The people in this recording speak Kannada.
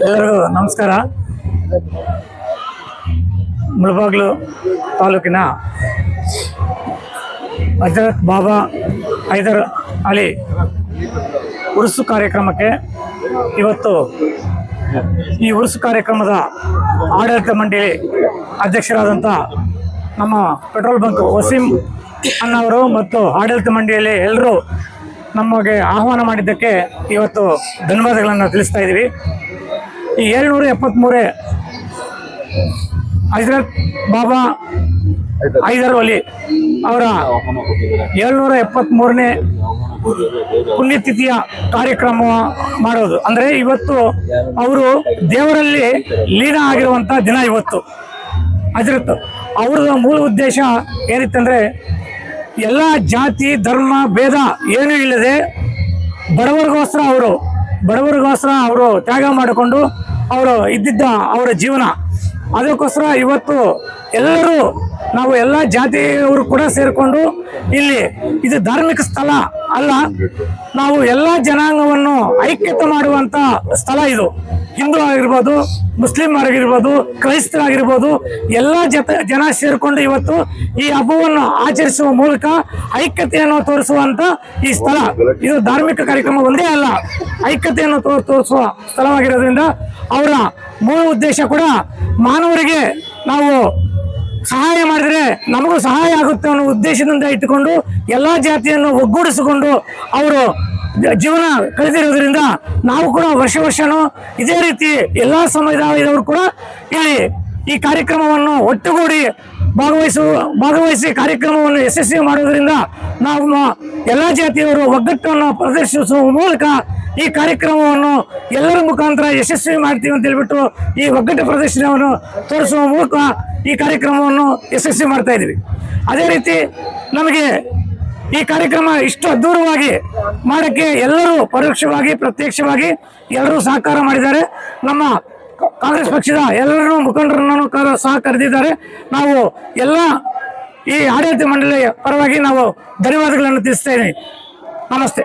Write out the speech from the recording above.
ಎಲ್ಲರಿಗೂ ನಮಸ್ಕಾರ. ಮುಳಬಾಗಿಲು ತಾಲೂಕಿನ ಹಜರತ್ ಬಾಬಾ ಹೈದರ್ ಅಲಿ ಉರುಸು ಕಾರ್ಯಕ್ರಮಕ್ಕೆ ಇವತ್ತು ಈ ಉರುಸು ಕಾರ್ಯಕ್ರಮದ ಆಡಳಿತ ಮಂಡಳಿ ಅಧ್ಯಕ್ಷರಾದಂಥ ನಮ್ಮ ಪೆಟ್ರೋಲ್ ಬಂಕ್ ವಸೀಂ ಅಣ್ಣವರು ಮತ್ತು ಆಡಳಿತ ಮಂಡಳಿಯಲ್ಲಿ ಎಲ್ಲರೂ ನಮಗೆ ಆಹ್ವಾನ ಮಾಡಿದ್ದಕ್ಕೆ ಇವತ್ತು ಧನ್ಯವಾದಗಳನ್ನು ತಿಳಿಸ್ತಾ ಇದ್ದೀವಿ. ಈ 773 ಹಜರತ್ ಬಾಬಾ ಹೈದರ್ ಅಲಿ ಅವರ 773ನೇ ಪುಣ್ಯತಿಥಿಯ ಕಾರ್ಯಕ್ರಮ ಮಾಡೋದು ಅಂದರೆ ಇವತ್ತು ಅವರು ದೇವರಲ್ಲಿ ಲೀನ ಆಗಿರುವಂಥ ದಿನ ಇವತ್ತು. ಹಜರತ್ ಅವ್ರದ ಮೂಲ ಉದ್ದೇಶ ಏನಿತ್ತಂದರೆ ಎಲ್ಲ ಜಾತಿ ಧರ್ಮ ಭೇದ ಏನೂ ಇಲ್ಲದೆ ಬಡವರಿಗೋಸ್ಕರ ಅವರು ತ್ಯಾಗ ಮಾಡಿಕೊಂಡು ಅವರು ಇದ್ದಿದ್ದ ಅವರ ಜೀವನ. ಅದಕ್ಕೋಸ್ಕರ ಇವತ್ತು ಎಲ್ಲರೂ ನಾವು ಎಲ್ಲ ಜಾತಿಯವರು ಕೂಡ ಸೇರಿಕೊಂಡು ಇಲ್ಲಿ ಇದು ಧಾರ್ಮಿಕ ಸ್ಥಳ ಅಲ್ಲ, ನಾವು ಎಲ್ಲ ಜನಾಂಗವನ್ನು ಐಕ್ಯತೆ ಮಾಡುವಂಥ ಸ್ಥಳ ಇದು. ಹಿಂದೂ ಆಗಿರ್ಬೋದು, ಮುಸ್ಲಿಂ ಆಗಿರ್ಬೋದು, ಕ್ರೈಸ್ತರಾಗಿರ್ಬೋದು, ಎಲ್ಲ ಜನ ಸೇರಿಕೊಂಡು ಇವತ್ತು ಈ ಹಬ್ಬವನ್ನು ಆಚರಿಸುವ ಮೂಲಕ ಐಕ್ಯತೆಯನ್ನು ತೋರಿಸುವಂಥ ಈ ಸ್ಥಳ. ಇದು ಧಾರ್ಮಿಕ ಕಾರ್ಯಕ್ರಮ ಒಂದೇ ಅಲ್ಲ, ಐಕ್ಯತೆಯನ್ನು ತೋರಿಸುವ ಸ್ಥಳವಾಗಿರೋದ್ರಿಂದ ಅವರ ಮೂಲ ಉದ್ದೇಶ ಕೂಡ ಮಾನವರಿಗೆ ನಾವು ಸಹಾಯ ಮಾಡಿದರೆ ನಮಗೂ ಸಹಾಯ ಆಗುತ್ತೆ ಅನ್ನೋ ಉದ್ದೇಶದಿಂದ ಇಟ್ಟುಕೊಂಡು ಎಲ್ಲ ಜಾತಿಯನ್ನು ಒಗ್ಗೂಡಿಸಿಕೊಂಡು ಅವರು ಜೀವನ ಕಳೆದಿರೋದ್ರಿಂದ ನಾವು ಕೂಡ ವರ್ಷನೂ ಇದೇ ರೀತಿ ಎಲ್ಲ ಸಮುದಾಯದವರು ಕೂಡ ಇಲ್ಲಿ ಈ ಕಾರ್ಯಕ್ರಮವನ್ನು ಒಟ್ಟುಗೂಡಿ ಭಾಗವಹಿಸಿ ಕಾರ್ಯಕ್ರಮವನ್ನು ಯಶಸ್ವಿ ಮಾಡೋದ್ರಿಂದ ನಾವು ಎಲ್ಲ ಜಾತಿಯವರು ಒಗ್ಗಟ್ಟನ್ನು ಪ್ರದರ್ಶಿಸುವ ಮೂಲಕ ಈ ಕಾರ್ಯಕ್ರಮವನ್ನು ಎಲ್ಲರ ಮುಖಾಂತರ ಯಶಸ್ವಿ ಮಾಡ್ತೀವಿ ಅಂತ ಹೇಳ್ಬಿಟ್ಟು ಈ ಒಗ್ಗಟ್ಟು ಪ್ರದರ್ಶನವನ್ನು ತೋರಿಸುವ ಮೂಲಕ ಈ ಕಾರ್ಯಕ್ರಮವನ್ನು ಯಶಸ್ವಿ ಮಾಡ್ತಾ ಇದ್ದೀವಿ. ಅದೇ ರೀತಿ ನಮಗೆ ಈ ಕಾರ್ಯಕ್ರಮ ಇಷ್ಟು ಅದ್ಧೂರವಾಗಿ ಮಾಡೋಕ್ಕೆ ಎಲ್ಲರೂ ಪರೋಕ್ಷವಾಗಿ ಪ್ರತ್ಯಕ್ಷವಾಗಿ ಎಲ್ಲರೂ ಸಹಕಾರ ಮಾಡಿದ್ದಾರೆ. ನಮ್ಮ ಕಾಂಗ್ರೆಸ್ ಪಕ್ಷದ ಎಲ್ಲರೂ ಮುಖಂಡರನ್ನು ಸಹ ಕರೆದಿದ್ದಾರೆ. ನಾವು ಎಲ್ಲ ಈ ಆಡಳಿತ ಮಂಡಳಿಯ ಪರವಾಗಿ ನಾವು ಧನ್ಯವಾದಗಳನ್ನು ತಿಳಿಸ್ತಾ ಇದ್ದೀವಿ. ನಮಸ್ತೆ.